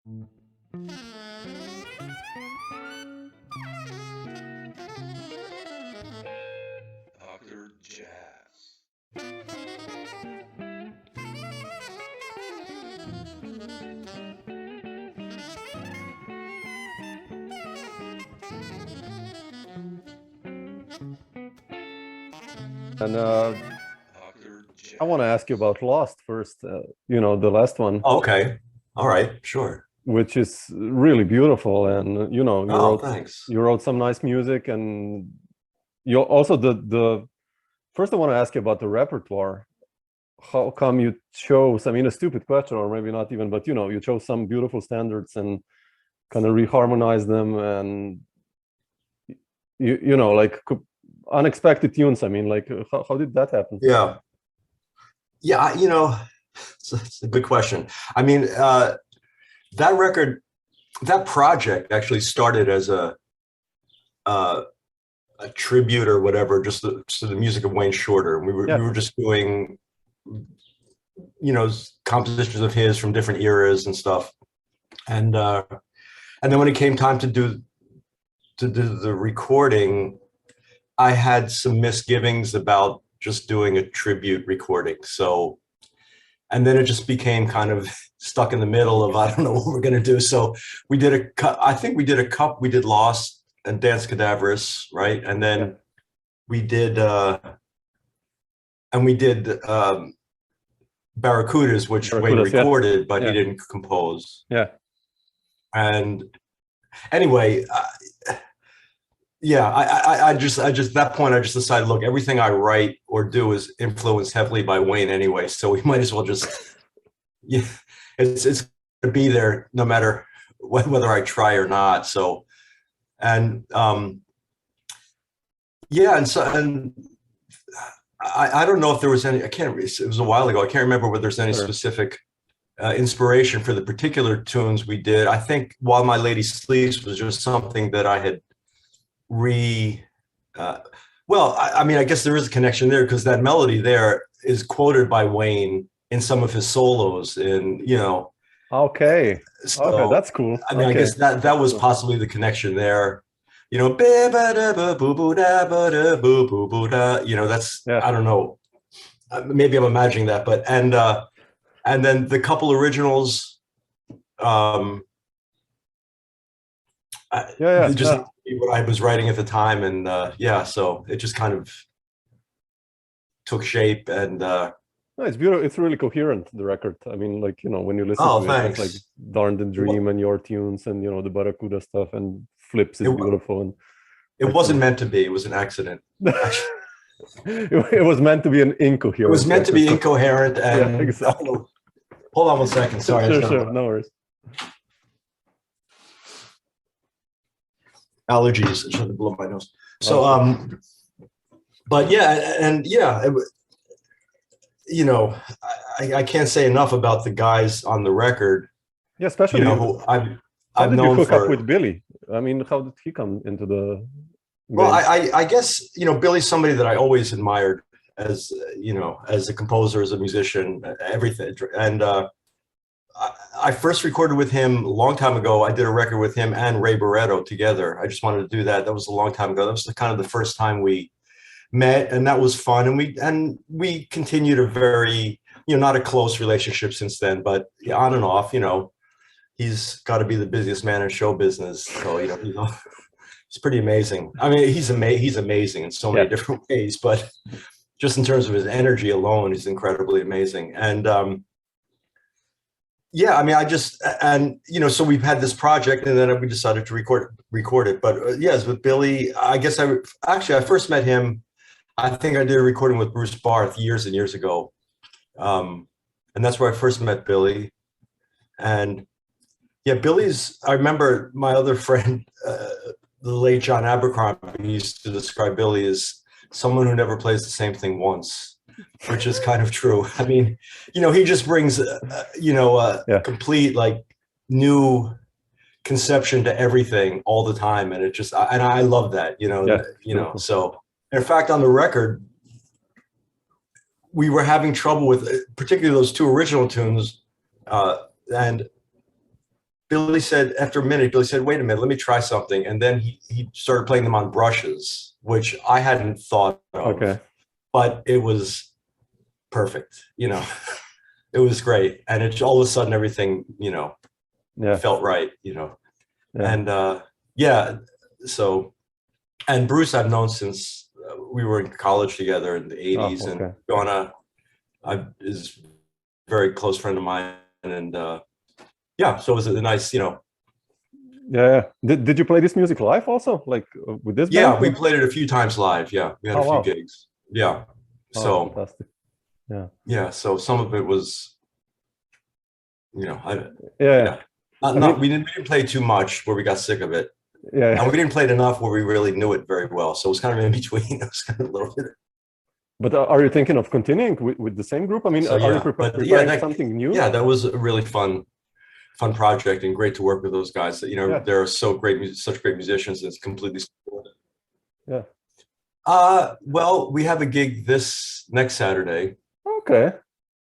Dr. Jazz. And Dr. Jazz. I want to ask you about Lost first, the last one, Oh, okay. All right. Sure. which is really beautiful. And, Thanks. you wrote some nice music, and you also the first I want to ask you about the repertoire. How come you chose, I mean, a stupid question, or maybe not even, but you chose some beautiful standards and kind of reharmonized them, and like unexpected tunes. I mean, like how did that happen? Yeah. It's a good question. I mean, that record, that project actually started as a tribute or whatever, just to the music of Wayne Shorter. We were just doing, compositions of his from different eras and stuff. And then when it came time to do the recording, I had some misgivings about just doing a tribute recording. So, and then it just became kind of stuck in the middle of, I don't know what we're going to do. So we did we did Lost and Dance Cadaverous, right? And then we did Barracudas, which Wayne recorded, but he didn't compose. Yeah. And anyway, I just that point, I just decided, look, everything I write or do is influenced heavily by Wayne anyway, so we might as well just, it's gonna be there no matter whether I try or not. So, and I don't know if there was any, it was a while ago, I can't remember whether there's any specific inspiration for the particular tunes we did. I think While My Lady Sleeps was just something that I had I guess there is a connection there, because that melody there is quoted by Wayne in some of his solos, and Okay, that's cool. I mean, I guess that was possibly the connection there. That's, I don't know, maybe I'm imagining that, but and then the couple originals, what I was writing at the time, and so it just kind of took shape, and no, it's beautiful. It's really coherent, the record. I mean, like, when you listen to thanks. it, it's like Darned and Dream and your tunes, and the Barracuda stuff, and Flips is beautiful. And it wasn't meant to be. It was an accident. It was meant to be an incoherent. It was meant to be incoherent, and exactly. Hold on one second. Sorry. Sure, no worries. Allergies, I shouldn't blow my nose. So, but I can't say enough about the guys on the record. Yeah, especially who I've known. Did you hook up with Billy? I mean, how did he come into the? Well, I guess Billy's somebody that I always admired as as a composer, as a musician, everything, and I first recorded with him a long time ago. I did a record with him and Ray Barretto together. I just wanted to do that. That was a long time ago. That was kind of the first time we met, and that was fun. And we continued a very, not a close relationship since then, but on and off. He's got to be the busiest man in show business. So it's pretty amazing. I mean, he's amazing in so many different ways, but just in terms of his energy alone, he's incredibly amazing. And I mean, so we've had this project, and then we decided to record it. But yes, with Billy, I guess I first met him. I think I did a recording with Bruce Barth years and years ago. And that's where I first met Billy. And I remember my other friend, the late John Abercrombie, used to describe Billy as someone who never plays the same thing once, which is kind of true. I mean, he just brings, complete, like, new conception to everything all the time. And and I love that, so in fact, on the record, we were having trouble with particularly those two original tunes. And Billy said, after a minute, Billy said, wait a minute, let me try something. And then he started playing them on brushes, which I hadn't thought of, Okay. but it was perfect, you know. It was great. And it all of a sudden everything, you know, Yeah. felt right, you know. Yeah. And yeah, so, and Bruce I've known since we were in college together in the 80s. Oh, okay. And Ugonna is a very close friend of mine. And yeah, so it was a nice, you know. Yeah. Did you play this music live also, like with this Yeah, band? we played it a few times live. Yeah, we had a few wow. gigs. Yeah, Oh, so fantastic. Yeah. yeah, so some of it was, you know, Yeah. we didn't play too much where we got sick of it, Yeah. and we didn't play it enough where we really knew it very well. So it was kind of in between. It was kind of a little bit. But are you thinking of continuing with the same group? I mean, So, are you yeah, preparing something new? Yeah, that was a really fun project and great to work with those guys. That, you know, Yeah. they're so great, such great musicians. It's completely supportive. Yeah. Well, we have a gig this next Saturday. Okay.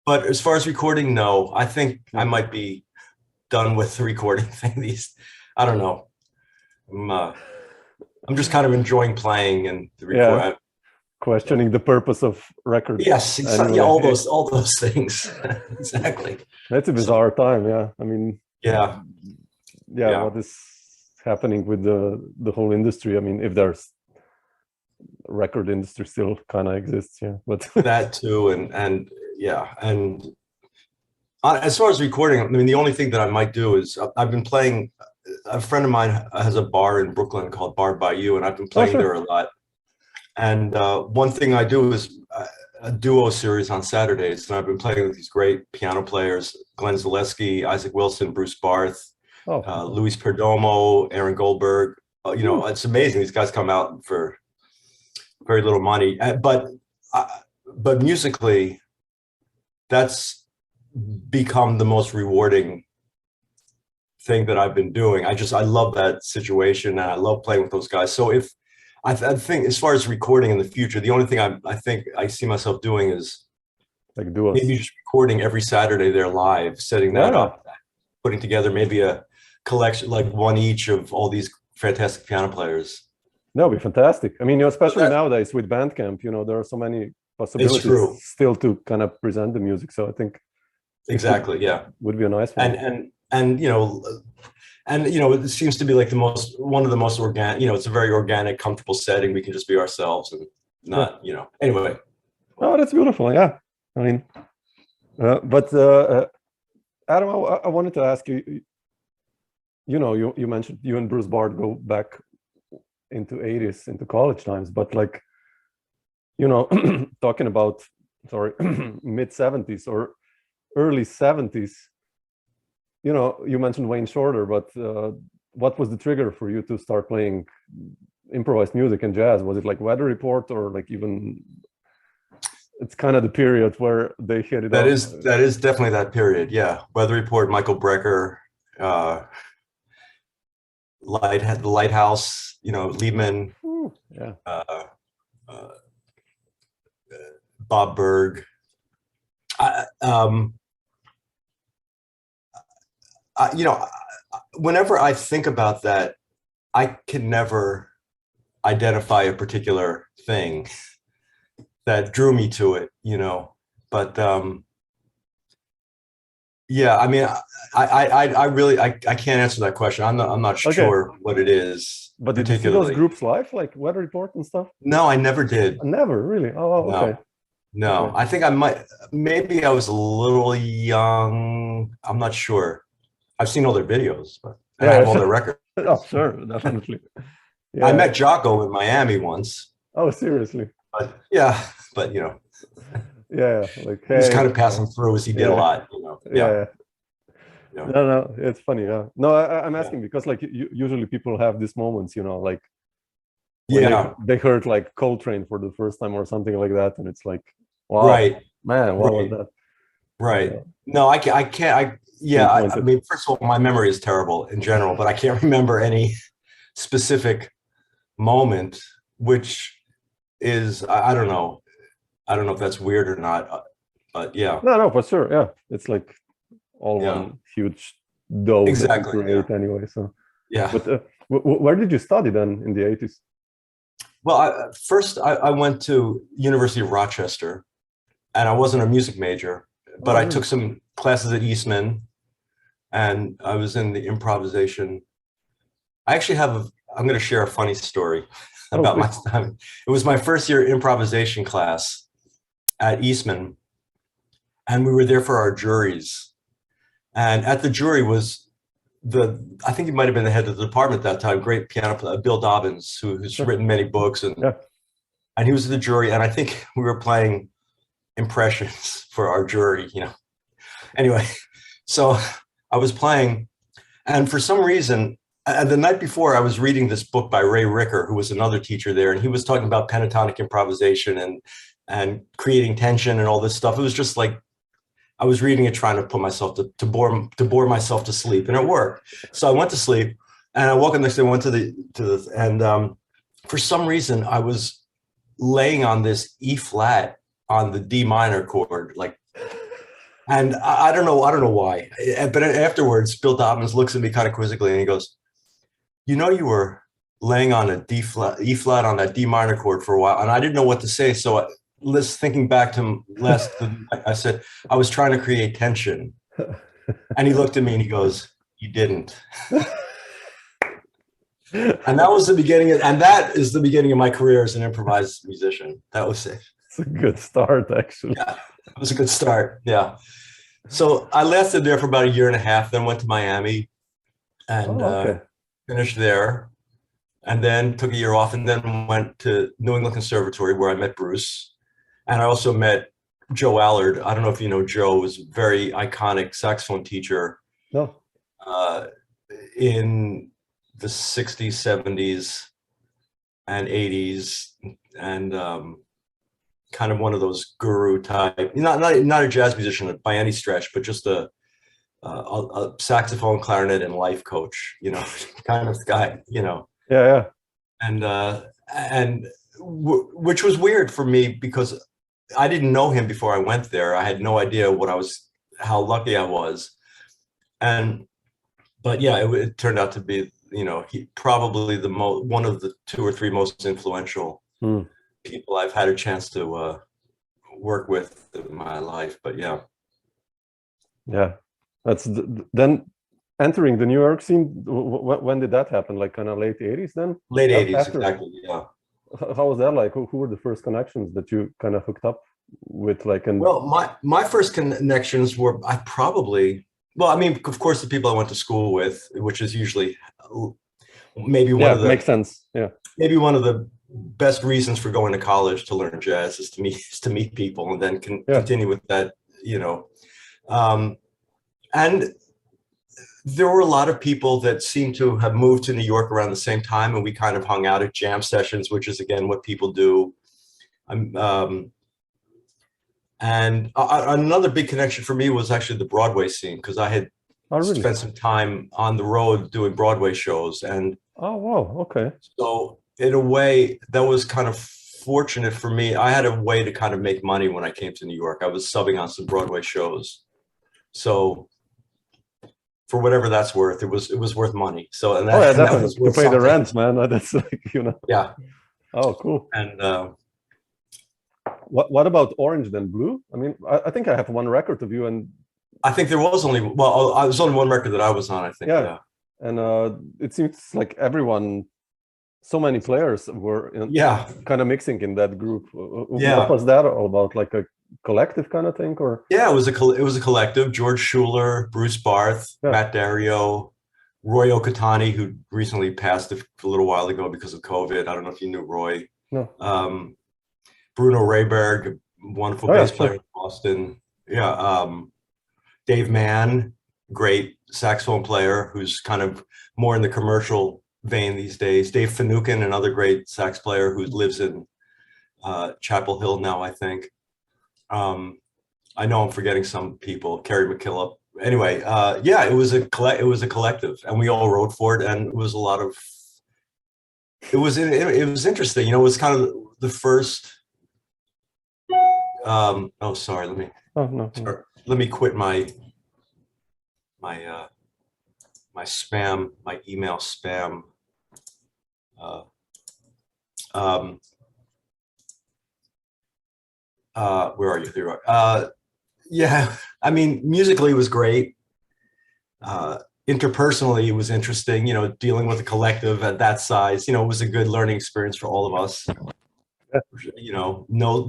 But as far as recording, no. I think I might be done with the recording thing. I don't know. I'm just kind of enjoying playing and the record. Yeah. Questioning the purpose of records. Yes, anyway. yeah, all those things. Exactly. That's a bizarre time. Yeah. I mean. Yeah. Yeah. What is happening with the whole industry? I mean, if there's record industry still kind of exists, yeah, but that too, and yeah, and as far as recording, I mean, the only thing that I might do is I've been playing. A friend of mine has a bar in Brooklyn called Bar by You, and I've been playing there a lot. And one thing I do is a duo series on Saturdays, and I've been playing with these great piano players: Glenn Zaleski, Isaac Wilson, Bruce Barth, Luis Perdomo, Aaron Goldberg. You know, it's amazing. These guys come out for very little money, but musically, that's become the most rewarding thing that I've been doing. I love that situation, and I love playing with those guys. So if I think as far as recording in the future, the only thing I think I see myself doing is like duos. Maybe just recording every Saturday there live, setting that up, putting together maybe a collection, like one each of all these fantastic piano players. That would be fantastic. I mean, especially nowadays with Bandcamp, there are so many possibilities still to kind of present the music. So I think exactly, would be a nice one. And it seems to be like one of the most organic. It's a very organic, comfortable setting. We can just be ourselves and not, Anyway. Oh, that's beautiful. Yeah, I mean, but Adam, I wanted to ask you. You mentioned you and Bruce Barth go back into 80s, into college times, but like, talking about mid 70s or early 70s. You mentioned Wayne Shorter, but what was the trigger for you to start playing improvised music and jazz? Was it like Weather Report, or like even? It's kind of the period where they hit it. That is definitely that period. Yeah, Weather Report, Michael Brecker, the Lighthouse. Liebman. Yeah. Bob Berg. Whenever I think about that, I can never identify a particular thing that drew me to it, but yeah, I mean, I really can't answer that question. I'm not sure what it is. But did you see those groups live, like Weather Report and stuff? No, I never did. Never, really? Oh, okay. No, I think I might. Maybe I was a little young. I'm not sure. I've seen all their videos, but I have all their records. Oh, sure, definitely. Yeah. I met Jocko in Miami once. Oh, seriously? But yeah, like he was kind of passing through as he did a lot. Yeah. No, it's funny. Yeah. No, I'm asking because like usually people have these moments, like they heard like Coltrane for the first time or something like that, and it's like, wow, man, what was that? Right. No, I can't. I mean, first of all, my memory is terrible in general, but I can't remember any specific moment, which is, I don't know. I don't know if that's weird or not, but yeah. No, for sure. Yeah. It's like all one huge those Exactly, that you create anyway. So, yeah. but where did you study then in the 80s? Well, first I went to University of Rochester, and I wasn't a music major, but I took some classes at Eastman, and I was in the improvisation. I actually I'm going to share a funny story about my time. It was my first year improvisation class at Eastman, and we were there for our juries. And at the jury was I think he might have been the head of the department at that time, great piano player, Bill Dobbins, who's written many books, and he was the jury. And I think we were playing impressions for our jury, Anyway, so I was playing, and for some reason, the night before, I was reading this book by Ray Ricker, who was another teacher there, and he was talking about pentatonic improvisation and creating tension and all this stuff. It was just like I was reading it, trying to put myself to bore myself to sleep, and it worked. So I went to sleep, and I woke up the next day, went and for some reason I was laying on this E flat on the D minor chord, and I don't know why, but afterwards, Bill Dobbins looks at me kind of quizzically, and he goes, you were laying on a E flat on that D minor chord for a while, and I didn't know what to say, so thinking back to I said, I was trying to create tension. And he looked at me and he goes, you didn't. And that was the beginning and that is the beginning of my career as an improvised musician. That was it. It's a good start, actually. Yeah, it was a good start. Yeah. So I lasted there for about a year and a half, then went to Miami and finished there. And then took a year off and then went to New England Conservatory where I met Bruce. And I also met Joe Allard. I don't know if you know Joe, was a very iconic saxophone teacher in the 60s, 70s, and 80s, and kind of one of those guru type, not a jazz musician by any stretch, but just a saxophone, clarinet, and life coach, kind of guy, Yeah. And which was weird for me because I didn't know him before I went there. I had no idea how lucky I was. But yeah, it turned out to be, he probably one of the 2 or 3 most influential people I've had a chance to work with in my life. But yeah. Yeah. That's then entering the New York scene. When did that happen? Like kind of late 80s then? Late 80s, exactly. Yeah. How was that like? Who were the first connections that you kind of hooked up with? Well, my first connections were of course, the people I went to school with, which is usually maybe makes sense. Yeah. Maybe one of the best reasons for going to college to learn jazz is to meet people and then continue with that, and there were a lot of people that seemed to have moved to New York around the same time, and we kind of hung out at jam sessions, which is again what people do. And another big connection for me was actually the Broadway scene, because I had spent some time on the road doing Broadway shows, and so in a way that was kind of fortunate for me. I had a way to kind of make money when I came to New York. I was subbing on some Broadway shows, so for whatever that's worth, it was worth money. So and that, definitely that was worth to pay the something. rent, man. That's Yeah. Oh, cool. And what about Orange then Blue? I mean, I think I have one record of you, and I think there was only one record that I was on. I think. Yeah. And it seems like everyone, so many players were kind of mixing in that group. What was that all about? Like a collective kind of thing, or? Yeah, it was a collective. George Schuler, Bruce Barth, Matt Dario, Roy Okatani, who recently passed a little while ago because of COVID. I don't know if you knew Roy. No. Bruno Rayberg, wonderful bass player in Boston. Yeah. Dave Mann, great saxophone player who's kind of more in the commercial vein these days. Dave Finucane, another great sax player who lives in Chapel Hill now, I think. I know I'm forgetting some people. Kerry McKillop. Anyway, it was a collective, and we all wrote for it, and it was a lot of. It was interesting. It was kind of the first. Sorry. Let me. Oh no. Sorry. Let me quit my my email spam. Where are you? There you are. Yeah, I mean, musically it was great. Interpersonally, it was interesting, dealing with a collective at that size, it was a good learning experience for all of us. There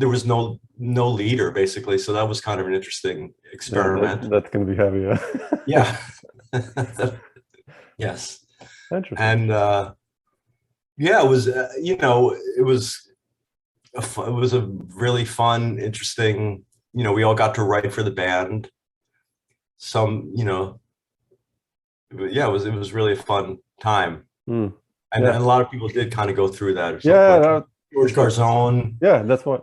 was no leader basically. So that was kind of an interesting experiment. Yeah, that can be heavy. Yeah. Yes. Interesting. And yeah, it was, it was a really fun, interesting, we all got to write for the band. Some, yeah, it was really a fun time. And a lot of people did kind of go through that. George Garzone. Yeah, that's what.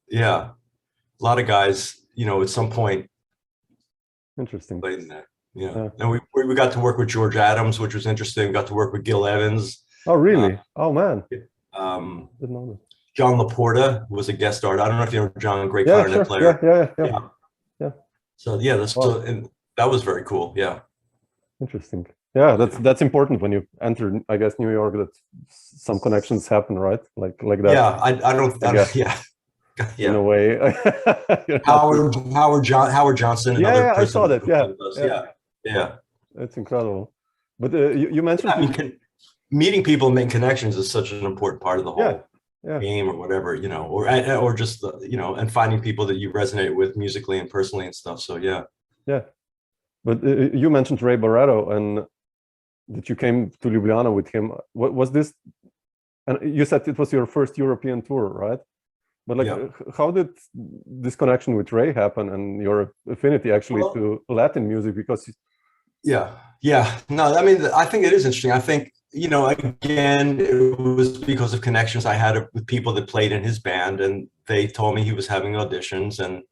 Yeah, a lot of guys, at some point. Interesting. Played in that. Yeah, and we got to work with George Adams, which was interesting. We got to work with Gil Evans. Oh, really? Oh, man. Didn't know that. John Laporta was a guest star. I don't know if you know John, great clarinet player. Yeah. So yeah, and that was very cool. Yeah. Interesting. Yeah, that's important when you enter, I guess, New York, that some connections happen, right? Like that. Yeah, I don't. Yeah. In a way. Howard Johnson. Yeah, I saw that. Yeah. It's incredible. But you mentioned. I mean, meeting people and making connections is such an important part of the whole game, or whatever, or just and finding people that you resonate with musically and personally and stuff. So yeah. But you mentioned Ray Barretto, and that you came to Ljubljana with him. What was this? And you said it was your first European tour, right? But how did this connection with Ray happen, and your affinity actually to Latin music? Because no, I mean, I think it is interesting. I think, again, it was because of connections I had with people that played in his band, and they told me he was having auditions, and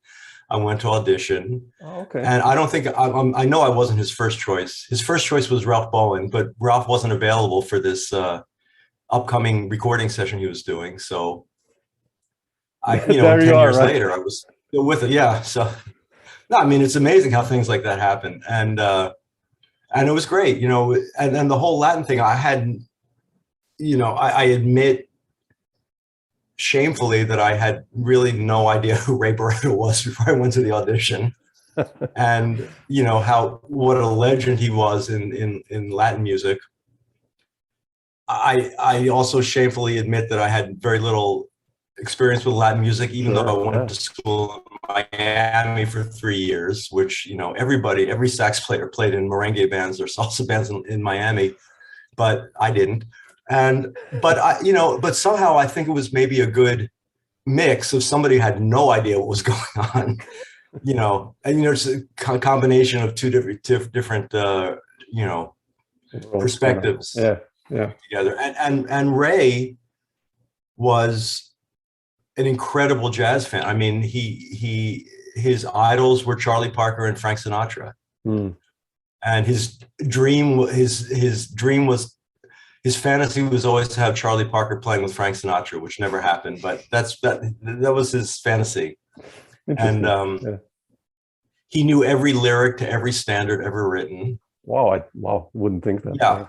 I went to audition. Oh, okay. And I don't think, I know I wasn't his first choice. His first choice was Ralph Bowen, but Ralph wasn't available for this upcoming recording session he was doing. So 10 years later, I was still with it. Yeah. So, no, I mean, it's amazing how things like that happen. And it was great, and the whole Latin thing, I hadn't, I admit shamefully that I had really no idea who Ray Barretto was before I went to the audition. And, what a legend he was in Latin music. I also shamefully admit that I had very little experience with Latin music, even though I went to school in Miami for 3 years, which, every sax player played in merengue bands or salsa bands in Miami, but I didn't. But somehow I think it was maybe a good mix of somebody who had no idea what was going on, and, it's a combination of two different perspectives. Together. And Ray was an incredible jazz fan. I mean, his idols were Charlie Parker and Frank Sinatra. And his fantasy was always to have Charlie Parker playing with Frank Sinatra, which never happened, but that was his fantasy. And he knew every lyric to every standard ever written. Wow, wouldn't think that.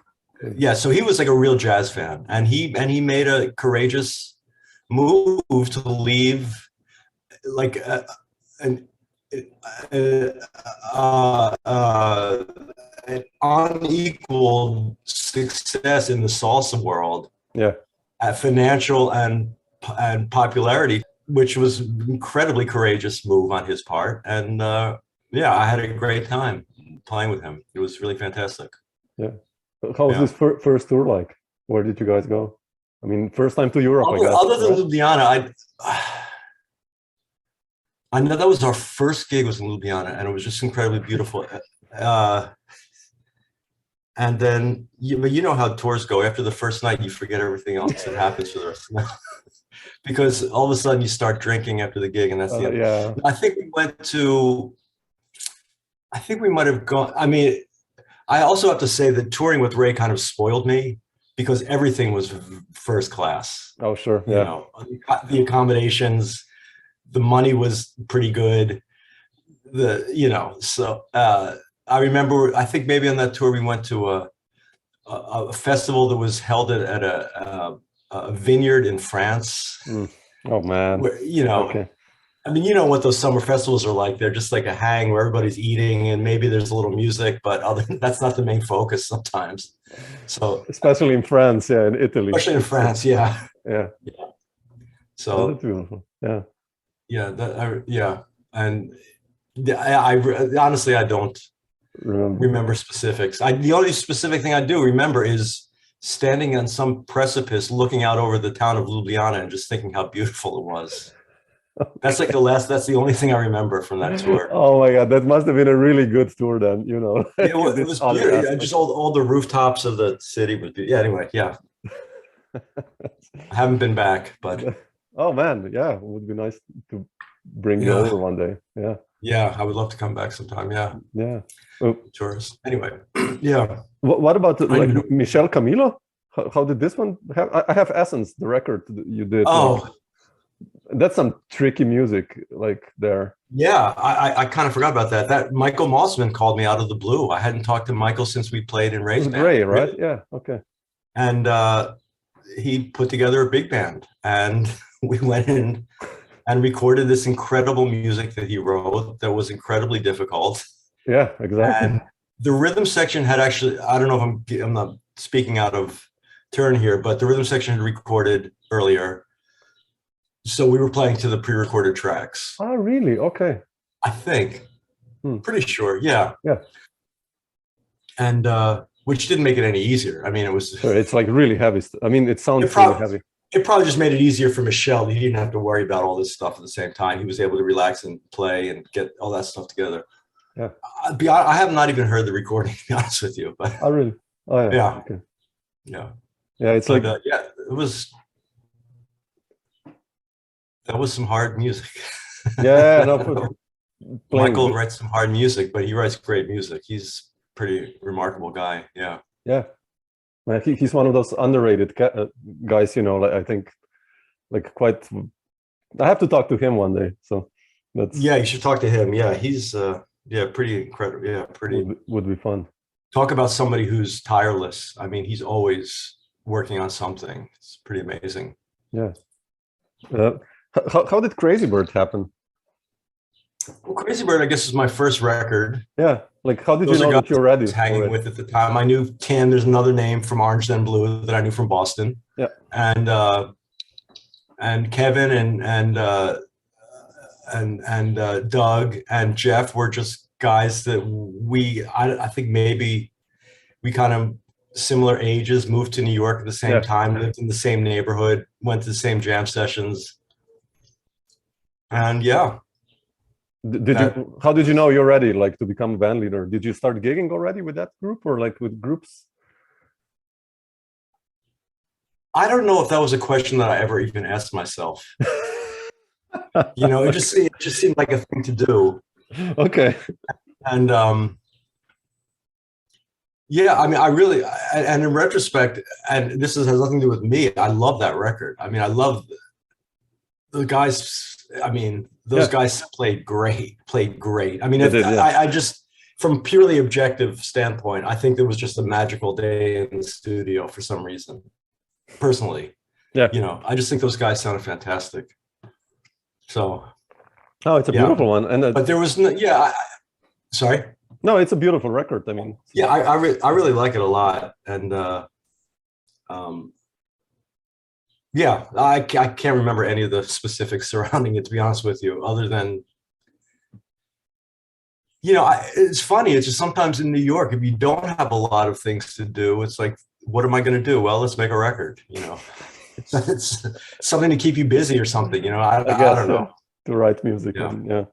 Yeah, so he was like a real jazz fan, and he made a courageous move to leave like an unequal success in the salsa world, at financial and popularity, which was an incredibly courageous move on his part. And I had a great time playing with him. It was really fantastic. How was this first tour like? Where did you guys go? I mean, first time to Europe, I guess. Other than Ljubljana, I know that was our first gig was in Ljubljana, and it was just incredibly beautiful. And then, you know how tours go. After the first night, you forget everything else that happens for the rest of the night. Because all of a sudden you start drinking after the gig, and that's the end. Yeah. I think we might have gone. I mean, I also have to say that touring with Ray kind of spoiled me, because everything was first class. Oh, sure. Yeah. The accommodations, the money was pretty good. I remember, I think maybe on that tour we went to a festival that was held at a vineyard in France. Oh man. Where, you know, Okay. I mean, you know what those summer festivals are like. They're just like a hang where everybody's eating and maybe there's a little music, but that's not the main focus sometimes. So especially in France, yeah, in Italy. Especially in France, yeah. Yeah. So that's beautiful. Yeah. Yeah. And I honestly, I don't remember specifics. The only specific thing I do remember is standing on some precipice looking out over the town of Ljubljana and just thinking how beautiful it was. That's like that's the only thing I remember from that tour. Oh my God, that must have been a really good tour then, you know. It was beautiful. Just all the rooftops of the city was beautiful. Yeah, anyway, yeah. I haven't been back, but oh man, yeah, it would be nice to bring you over one day. Yeah. Yeah, I would love to come back sometime. Yeah. Yeah. Tourists. Anyway, yeah. What about like Michel Camilo? How did this one have? I have Essence, the record you did. Oh, that's some tricky music like there. Yeah, I kind of forgot about that. That Michael Mossman called me out of the blue. I hadn't talked to Michael since we played in Ray's band. Ray, right? Really? Yeah. Okay. And he put together a big band, and we went in and recorded this incredible music that he wrote that was incredibly difficult. Yeah, exactly. And the rhythm section had actually, I don't know if I'm not speaking out of turn here, but the rhythm section had recorded earlier. So we were playing to the pre-recorded tracks. Oh, really? Okay. I think. Pretty sure. Yeah. Yeah. And which didn't make it any easier. I mean, it was. Sure, it's like really heavy. I mean, it sounds really heavy. It probably just made it easier for Michel. He didn't have to worry about all this stuff at the same time. He was able to relax and play and get all that stuff together. Yeah. I have not even heard the recording, to be honest with you. But oh, really? Oh, yeah. Yeah. Okay. Yeah. Yeah. It's like. Yeah, it was. That was some hard music. Yeah. No. Michael writes some hard music, but he writes great music. He's a pretty remarkable guy. Yeah. Yeah. He's one of those underrated guys, you know. Like I think, like quite. I have to talk to him one day. So that's. Yeah, you should talk to him. Yeah, he's pretty incredible. Yeah, pretty would be fun. Talk about somebody who's tireless. I mean, he's always working on something. It's pretty amazing. Yeah. How did Crazy Bird happen? Well, Crazy Bird, I guess, is my first record. Yeah. Like, how did you know that you're ready? I was hanging with at the time. I knew Tim. There's another name from Orange Then Blue that I knew from Boston. Yeah. And Kevin and Doug and Jeff were just guys that I think maybe we kind of similar ages, moved to New York at the same time, lived in the same neighborhood, went to the same jam sessions. And yeah. How did you know you're ready, like, to become a band leader? Did you start gigging already with that group, or like with groups? I don't know if that was a question that I ever even asked myself. You know, it just seemed like a thing to do. Okay. And yeah, I mean, and in retrospect, and this has nothing to do with me, I love that record. I mean, I love the guys. I mean, those guys played great. I mean, I just, from purely objective standpoint, I think there was just a magical day in the studio for some reason, personally. Yeah. You know, I just think those guys sounded fantastic. So. Oh, it's a beautiful one. And but there was no, sorry. No, it's a beautiful record. I mean. Yeah, I really like it a lot, and yeah, I can't remember any of the specifics surrounding it, to be honest with you, other than, you know, it's funny. It's just sometimes in New York, if you don't have a lot of things to do, it's like, what am I going to do? Well, let's make a record, you know. It's something to keep you busy or something, you know. I don't know. To write music. Yeah.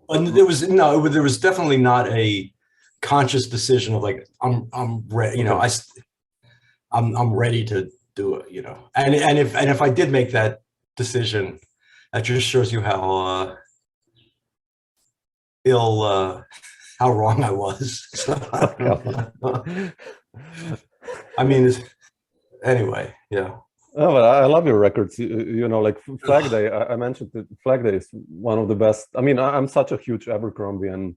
And there was definitely not a conscious decision of like, I'm ready, you know, I'm ready to do it, you know. And if I did make that decision, that just shows you how how wrong I was. So, I mean, anyway, yeah. Oh, but I love your records. You know, like Flag Day. I mentioned that Flag Day is one of the best. I mean, I'm such a huge Abercrombie and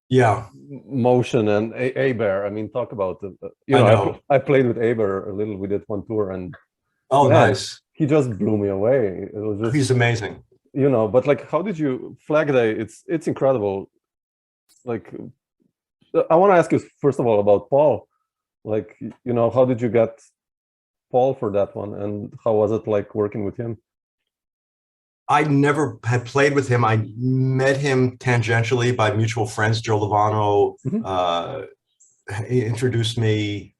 Yeah, Motion and Aber. I mean, talk about the, I know. I played with Aber a little. We did one tour, and Oh, man, nice. he just blew me away. It was just, He's amazing. but like, how did you Flag Day? It's incredible. Like, I want to ask you first of all about Paul. Like, how did you get Paul for that one, and how was it like working with him? I never had played with him. I met him tangentially by mutual friends. Joe Lovano he introduced me.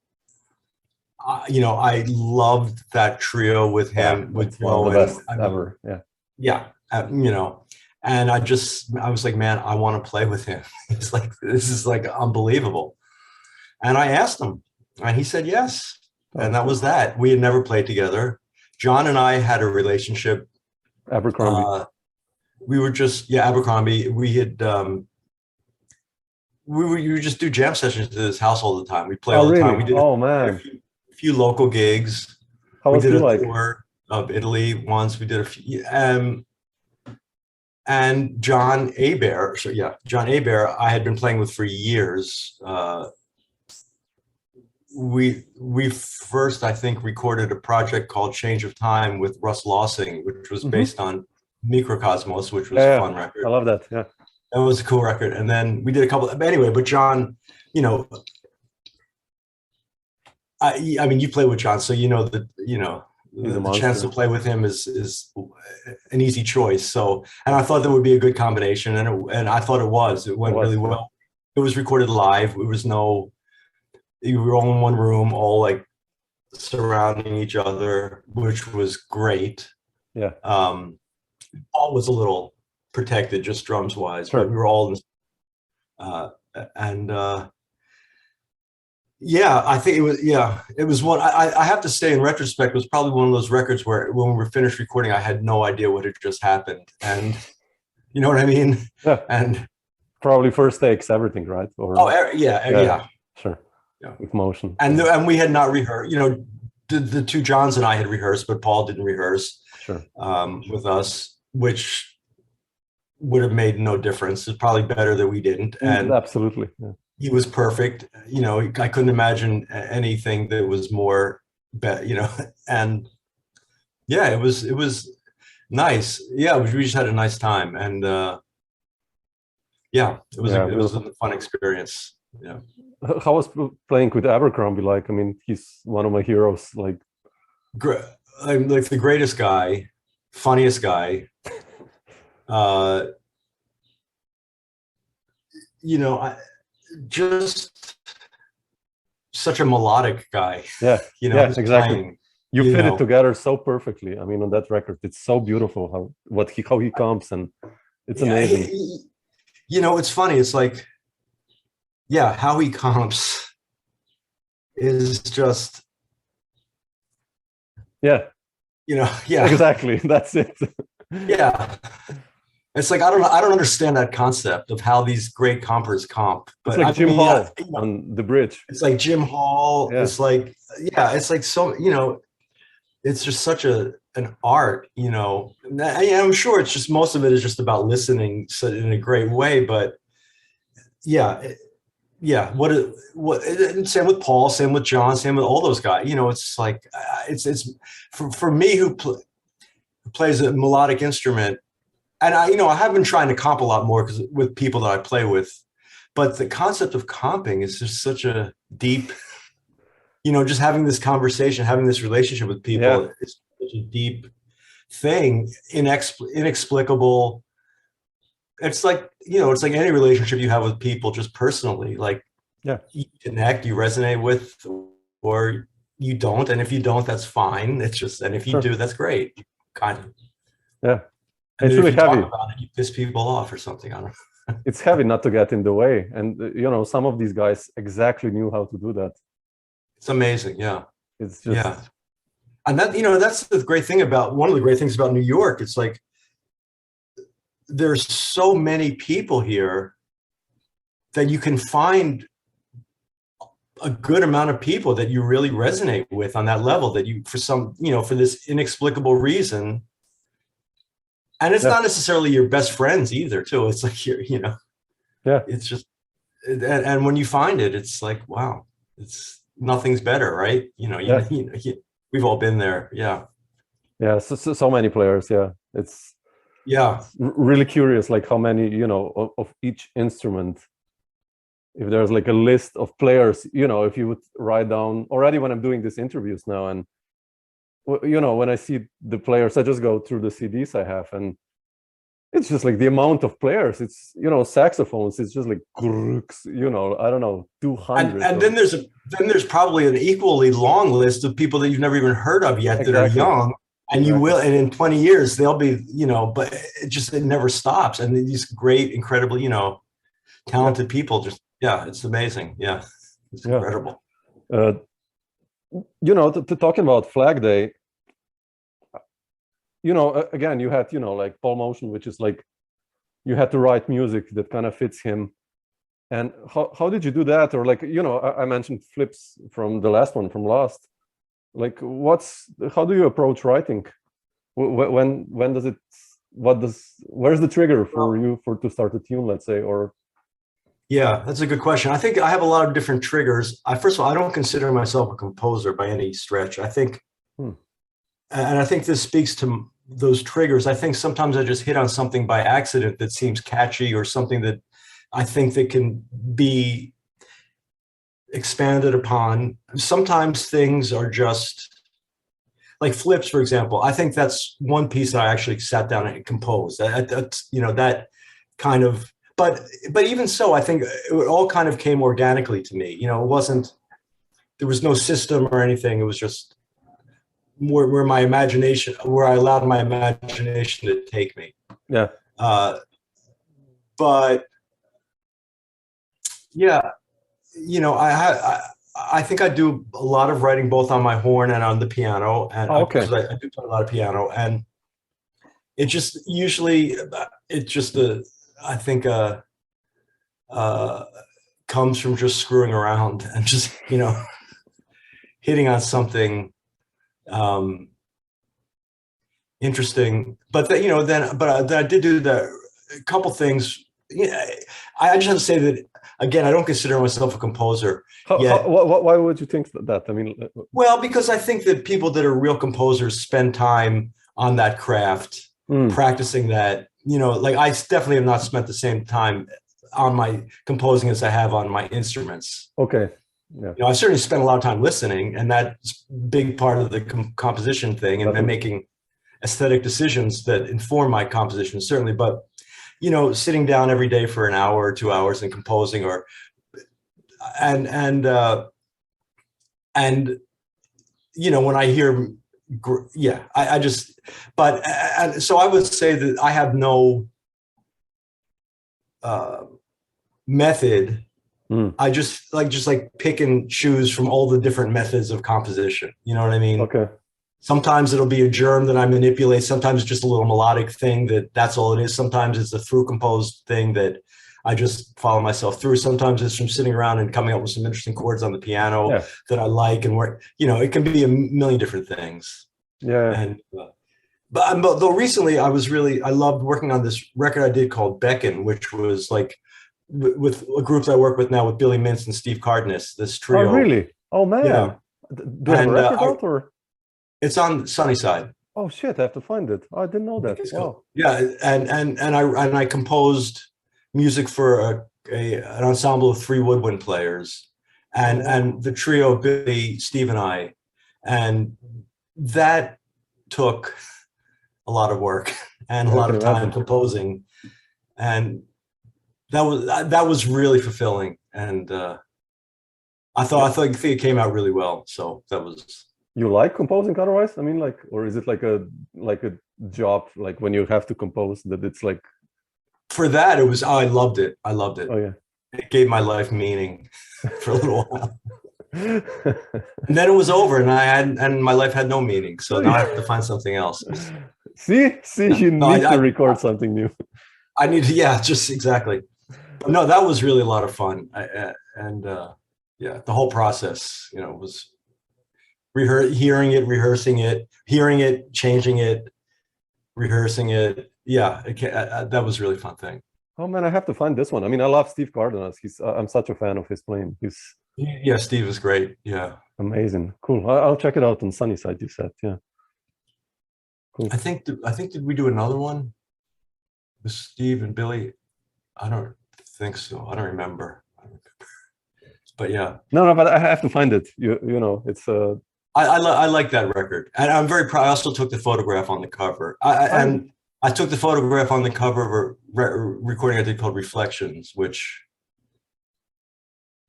I loved that trio with him, with One of Joe, the best and ever. yeah, and I was like, man, I want to play with him. It's like, this is like unbelievable. And I asked him, and he said yes. And that was that. We had never played together. John and I had a relationship. Abercrombie. We were just, Abercrombie. We had, we would just do jam sessions at his house all the time. We play all the time. We did man. a few local gigs. How was we did he like? Tour of Italy once. We did a few, and John Hebert. So John Hebert, I had been playing with for years. We first, I think, recorded a project called Change of Time with Russ Lossing, which was based on Microcosmos, which was a fun record. I love that. Yeah, that was a cool record. And then we did a couple. Anyway, but John, I mean, you play with John, so the chance to play with him is an easy choice. So, and I thought that would be a good combination, and I thought it was. It went really well. It was recorded live. It was you were all in one room, all like surrounding each other, which was great. Yeah. Paul was a little protected, just drums wise, sure. But we were all in, I think it was one. I have to say, in retrospect, it was probably one of those records where when we were finished recording, I had no idea what had just happened, and you know what I mean. Yeah. And probably first takes everything, right? Or yeah. Sure. Yeah. With motion. And we had not rehearsed. The two Johns and I had rehearsed, but Paul didn't rehearse. Sure. With us, which would have made no difference. It's probably better that we didn't. And absolutely. Yeah. He was perfect. I couldn't imagine anything that was more and it was nice. Yeah, we just had a nice time, and it was a fun experience. Yeah. How was playing with Abercrombie like? I mean, he's one of my heroes. Like the greatest guy, funniest guy. Just such a melodic guy. Yeah. Exactly. Playing, you fit it together so perfectly. I mean, on that record, it's so beautiful how he comes, and it's amazing. It's funny. It's like, how he comps is just, exactly. That's it. Yeah. It's like, I don't understand that concept of how these great compers comp. But it's like Jim Hall on the bridge. It's like Jim Hall. Yeah. It's like, it's like so, it's just such an art, I'm sure it's just, most of it is just about listening in a great way, but same with Paul, same with John, same with all those guys, it's like, it's for me who plays a melodic instrument. And I have been trying to comp a lot more with people that I play with, but the concept of comping is just such a deep, just having this conversation, having this relationship with people is such a deep thing, inexplicable. It's like, it's like any relationship you have with people, just personally, like you connect, you resonate with, or you don't. And if you don't, that's fine. It's just, and if you do, that's great. Kind of. Yeah. And it's really heavy. You piss people off or something. I don't know. It's heavy not to get in the way. And, some of these guys exactly knew how to do that. It's amazing. Yeah. It's just. And that, that's the great thing one of the great things about New York. It's like, there's so many people here that you can find a good amount of people that you really resonate with on that level, that you, for this inexplicable reason. And it's not necessarily your best friends either, too. It's like, it's just, and when you find it, it's like, wow, it's nothing's better, right? Yeah. We've all been there. Yeah. Yeah. So many players. Yeah. It's really curious, like how many, of each instrument. If there's like a list of players, if you would write down already when I'm doing these interviews now, and when I see the players, I just go through the CDs I have, and it's just like the amount of players. It's saxophones. It's just like I don't know, 200. And then there's probably an equally long list of people that you've never even heard of yet that are young, and you will. And in 20 years they'll be, but it never stops. And these great, incredibly, talented people. Just it's amazing. Yeah, it's incredible. Talking about Flag Day. Again, you had, like Paul Motion, which is like, you had to write music that kind of fits him. And how did you do that? Or like, I mentioned Flips from the last one, from Lost. Like, how do you approach writing? When does it, where's the trigger for you to start a tune, let's say, or? Yeah, that's a good question. I think I have a lot of different triggers. First of all, I don't consider myself a composer by any stretch. I think, and I think this speaks to those triggers. I think sometimes I just hit on something by accident that seems catchy, or something that I think that can be expanded upon. Sometimes things are just like Flips, for example. I think that's one piece that I actually sat down and composed. That kind of, but even so, I think it all kind of came organically to me. There was no system or anything. It was just where I allowed my imagination to take me. Yeah. But yeah, I think I do a lot of writing both on my horn and on the piano, and because I do play a lot of piano, and it just usually I think comes from just screwing around and just hitting on something interesting. But I did do a couple things. I just have to say that again, I don't consider myself a composer. Why would you think that? I mean, well, because I think that people that are real composers spend time on that craft, practicing that. Like I definitely have not spent the same time on my composing as I have on my instruments. Okay. Yeah. I certainly spent a lot of time listening, and that's a big part of the composition thing, and then making aesthetic decisions that inform my composition, certainly. But sitting down every day for an hour or 2 hours and composing, and when I hear, I just, so I would say that I have no method. I just pick and choose from all the different methods of composition. You know what I mean? Okay. Sometimes it'll be a germ that I manipulate. Sometimes it's just a little melodic thing that's all it is. Sometimes it's a through composed thing that I just follow myself through. Sometimes it's from sitting around and coming up with some interesting chords on the piano that I like, and it can be a million different things. Yeah. And but though recently I loved working on this record I did called Beckon, which was like with groups I work with now with Billy Mintz and Steve Cardenas, this trio. Oh, really? Oh, man. Yeah. Do you have a record out, or? It's on Sunnyside. Oh shit! I have to find it. Oh, I didn't know that. Wow. Yeah, and I composed music for an ensemble of 3 woodwind players, and the trio Billy, Steve, and I, and that took a lot of work and a lot of time composing, and that was really fulfilling, and I thought it came out really well. So that was. You like composing otherwise? I mean, like, or is it like a job, like when you have to compose, that it's like? For that, I loved it. I loved it. Oh yeah. It gave my life meaning for a little while. And then it was over, and my life had no meaning. So now I have to find something else. See, you need to record something new. I need to, just exactly. But no, that was really a lot of fun, and the whole process, was. Hearing it, rehearsing it, hearing it, changing it, rehearsing it. Yeah, that was a really fun thing. Oh man, I have to find this one. I mean, I love Steve Cardenas. I'm such a fan of his playing. He's Yeah, Steve is great. Yeah. amazing. Cool. I'll check it out on Sunnyside, you said. Yeah. Cool. I think did we do another one with Steve and Billy? I don't think so. I don't remember. But yeah. No, but I have to find it. You know, it's I like that record, and I'm very proud. I also took the photograph on the cover. I took the photograph on the cover of a recording I did called Reflections, which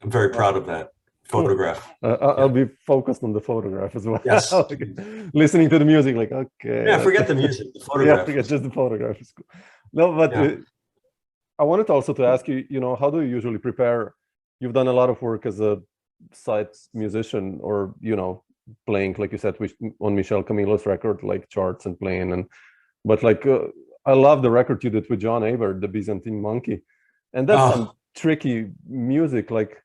I'm very proud of that photograph. I'll be focused on the photograph as well. Yes. Listening to the music, like, okay. Yeah, forget the music. The photograph. Yeah, forget just the photograph. Is cool. No, but I wanted also to ask you, you know, how do you usually prepare? You've done a lot of work as a side musician, or, you know, playing, like you said, on Michel Camilo's record, like charts and playing, but like I love the record you did with John Hebert, the Byzantine Monkey, and that's some tricky music. Like,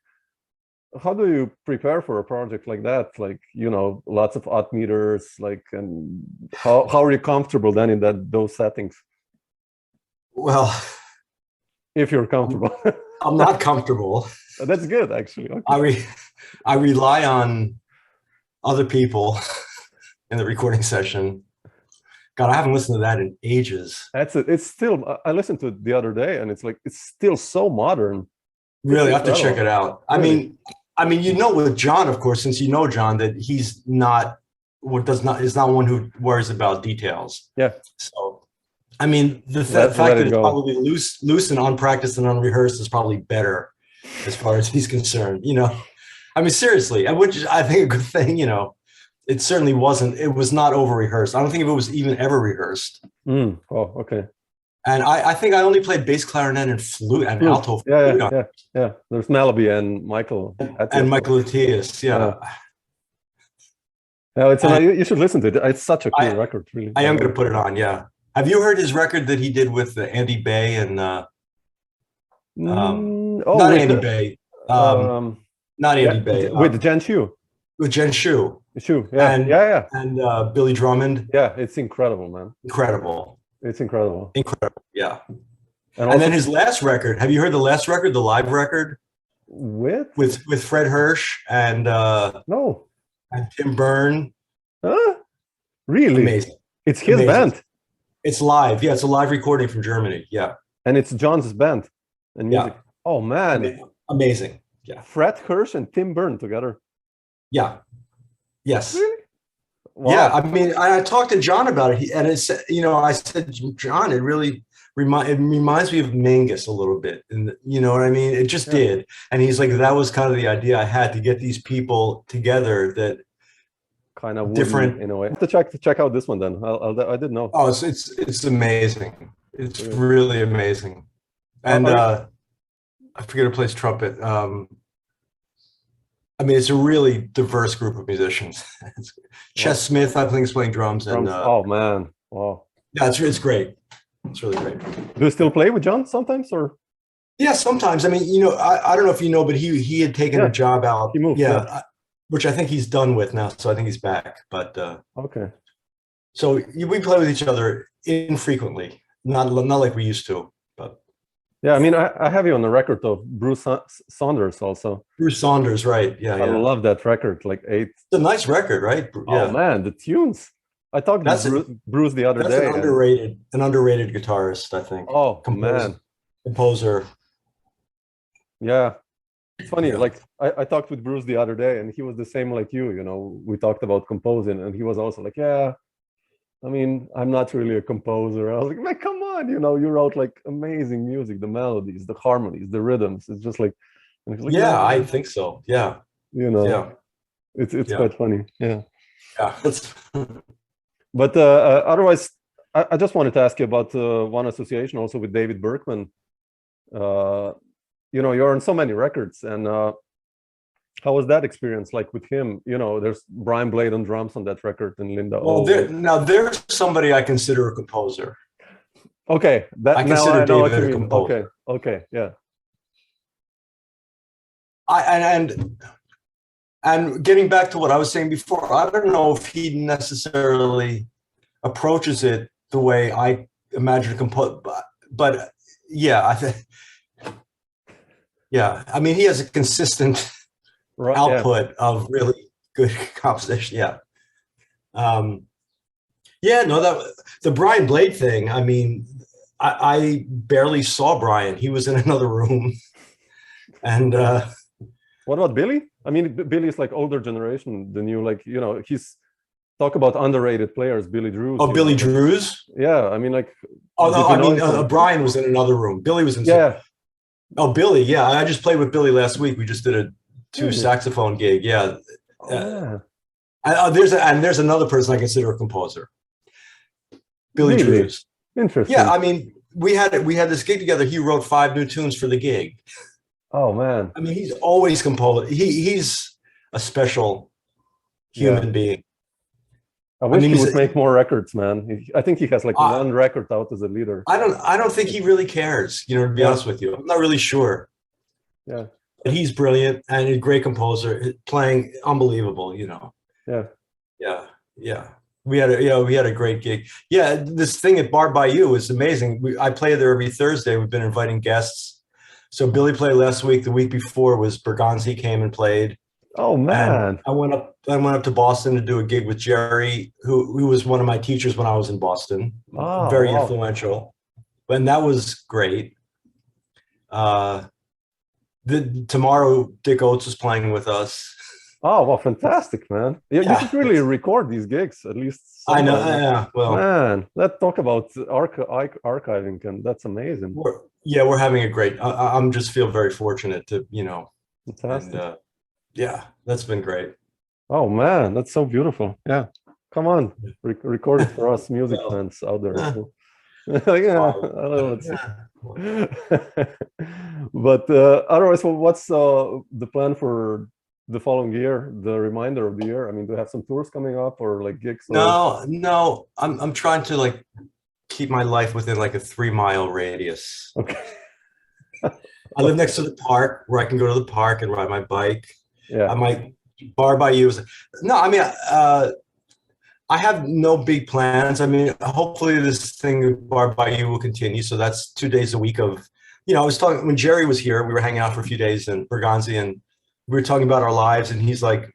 how do you prepare for a project like that? Like, you know, lots of odd meters, like, and how are you comfortable then in those settings? Well, if you're comfortable. I'm not comfortable. That's good, actually. Okay. I rely on other people in the recording session. God, I haven't listened to that in ages. It's still, I listened to it the other day, and it's like, it's still so modern. Really, I have to check it out. Really? I mean, you know, with John, of course, since you know John, that he's not is not one who worries about details. Yeah. So, I mean, the fact that it's probably loose and unpracticed and unrehearsed is probably better as far as he's concerned. You know, I mean, seriously, which is, I think, a good thing. You know, it certainly wasn't. It was not over rehearsed. I don't think it was even ever rehearsed. Oh, okay. And I think I only played bass clarinet and flute and alto flute. Yeah. There's Malaby and Michael. And Michael Atias, yeah. No, you should listen to it. It's such a cool record, really. I am going to put it on, yeah. Have you heard his record that he did with Andy Bay and not Andy Bay. Not Andy Bay. With Jen Shu. With Jen Shu. Yeah. And Billy Drummond. Yeah, it's incredible, man. Incredible. It's incredible. Incredible, yeah. And then his last record. Have you heard the last record, the live record? With Fred Hirsch and no. And Tim Byrne. Huh? Really? Amazing. It's his band. It's live. Yeah, it's a live recording from Germany. Yeah. And it's John's band and music. Yeah. Oh man. Amazing. Yeah. Fred Hirsch and Tim Byrne together. Yeah. Yes. Really? Wow. Yeah, I mean, I talked to John about it, and it's, you know, I said, John, it really reminds me of Mingus a little bit, and you know what I mean? It just did, and he's like, that was kind of the idea I had, to get these people together that kind of different in a way. I have to check out this one then. I didn't know. Oh, it's amazing. It's really amazing, and I forget who plays trumpet. I mean, it's a really diverse group of musicians. Ches Smith, I think, is playing drums. And oh man, wow! Yeah, it's great. It's really great. Do you still play with John sometimes, or? Yeah, sometimes. I mean, you know, I don't know if you know, but he had taken a job out. He moved. Which I think he's done with now. So I think he's back. But okay. So we play with each other infrequently, not like we used to. Yeah, I mean, I have you on the record of Bruce Saunders also. Bruce Saunders, right? Yeah, I love that record. Like 8. It's a nice record, right? Yeah. Oh man, the tunes. I talked to Bruce the other day. An underrated guitarist, I think. Oh man, composer. Yeah, it's funny. Like I talked with Bruce the other day, and he was the same like you. You know, we talked about composing, and he was also like, yeah. I mean, I'm not really a composer. I was like, man, come on, you know, you wrote like amazing music, the melodies, the harmonies, the rhythms. It's just like, yeah, I think so. Yeah. You know, yeah. It's quite funny. Yeah. Yeah. But otherwise, I just wanted to ask you about one association also with David Berkman. You know, you're on so many records, and how was that experience like with him? You know, there's Brian Blade on drums on that record, and Linda. Well, there's somebody I consider a composer. Okay, I consider David a composer. Okay, yeah. And getting back to what I was saying before, I don't know if he necessarily approaches it the way I imagine a composer, but yeah, yeah. I mean, he has a consistent output of really good composition. Yeah. Yeah, no, the Brian Blade thing. I mean, I barely saw Brian. He was in another room. And what about Billy? I mean, Billy is like older generation than you. Like, you know, he's talk about underrated players. Billy Drews. Oh, Billy Drews. Yeah, I mean, like. Oh no, I mean Brian was in another room. Billy was in. Yeah. Oh, Billy. Yeah, I just played with Billy last week. We just did a 2 saxophone gig. Yeah. Oh, there's another person I consider a composer. Billy Drews. Interesting. Yeah, I mean, we had this gig together. He wrote 5 new tunes for the gig. Oh man. I mean, he's always composed. He's a special human being. I wish he would make more records, man. I think he has like 1 record out as a leader. I don't think he really cares, you know, to be honest with you. I'm not really sure. Yeah. But he's brilliant and a great composer, playing unbelievable, you know. Yeah. Yeah. Yeah. We had a great gig. Yeah, this thing at Bar Bayou is amazing. I play there every Thursday. We've been inviting guests. So Billy played last week. The week before was Bergonzi came and played. Oh man! And I went up to Boston to do a gig with Jerry, who was one of my teachers when I was in Boston. Oh, very influential, and that was great. Tomorrow, Dick Oates is playing with us. Oh well, fantastic, man! You should really record these gigs at least. I know. Yeah. Well, man, let's talk about archiving, and that's amazing. We're having a great. I'm just feel very fortunate to, you know. Fantastic. And, yeah, that's been great. Oh man, that's so beautiful. Yeah, come on, record it for us music fans out there. Yeah, I don't know. But otherwise, what's the plan for the following year, the remainder of the year? I mean, do you have some tours coming up or like gigs? No. I'm trying to like keep my life within like a 3-mile radius. Okay. I live next to the park where I can go to the park and ride my bike. Yeah. I might Bar Bayou. No, I mean, I have no big plans. I mean, hopefully this thing at Bar Bayou will continue. So that's 2 days a week of, you know, I was talking when Jerry was here, we were hanging out for a few days in Bergonzi and we were talking about our lives. And he's like,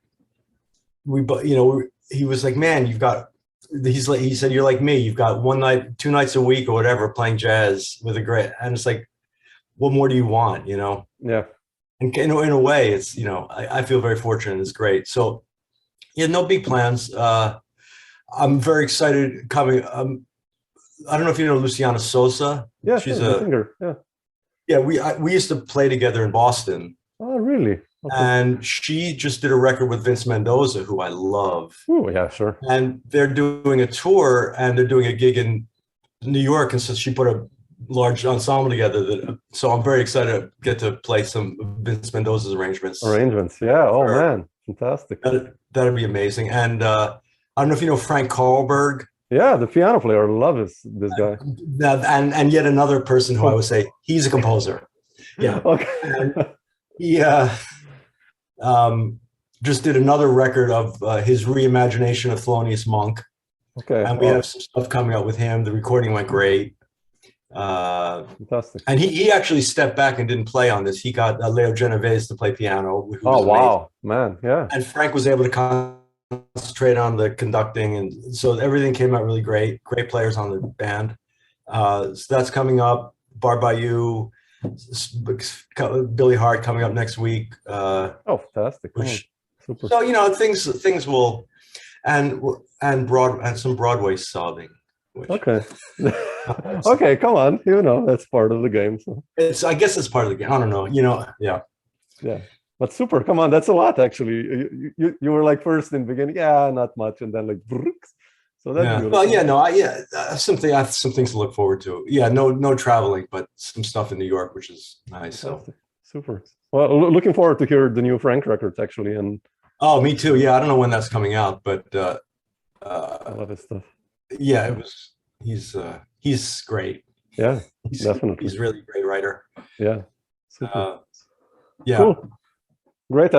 he was like, man, he said, you're like me. You've got 2 nights a week or whatever, playing jazz with a great, and it's like, what more do you want, you know? Yeah. And in a way, it's, you know, I feel very fortunate. It's great. So, yeah, no big plans. I'm very excited coming. I don't know if you know Luciana Sosa. Yeah, she's a singer. Yeah. Yeah, we used to play together in Boston. Oh, really? Okay. And she just did a record with Vince Mendoza, who I love. Oh, yeah, sure. And they're doing a tour, and they're doing a gig in New York, and so she put a large ensemble together. So I'm very excited to get to play some Vince Mendoza's arrangements. Yeah. Oh man, fantastic. That'd be amazing. And I don't know if you know Frank Karlberg. Yeah, the piano player. I love this guy. And yet another person who I would say he's a composer. Yeah. Okay. And he just did another record of his reimagination of Thelonious Monk. Okay. And we have some stuff coming up with him. The recording went great. Fantastic. And he actually stepped back and didn't play on this. He got Leo Genovese to play piano. Oh wow, man, yeah. And Frank was able to concentrate on the conducting, and so everything came out really great. Great players on the band. So that's coming up. Bar Bayou, Billy Hart coming up next week. Oh, fantastic! Super. So you know things will, and some Broadway sobbing. Okay. Okay, come on. You know, that's part of the game. So I guess it's part of the game. I don't know. You know, yeah. Yeah. But super. Come on, that's a lot actually. You were like first in the beginning, yeah, not much, and then like so that's beautiful. Well, yeah, no, I have some things to look forward to. Yeah, no traveling, but some stuff in New York, which is nice. So super. Well, looking forward to hear the new Frank records actually. And oh, me too. Yeah, I don't know when that's coming out, but I love his stuff. Yeah, he's great. Yeah, definitely. He's really a great writer. Yeah. Super. Yeah. Cool. Great.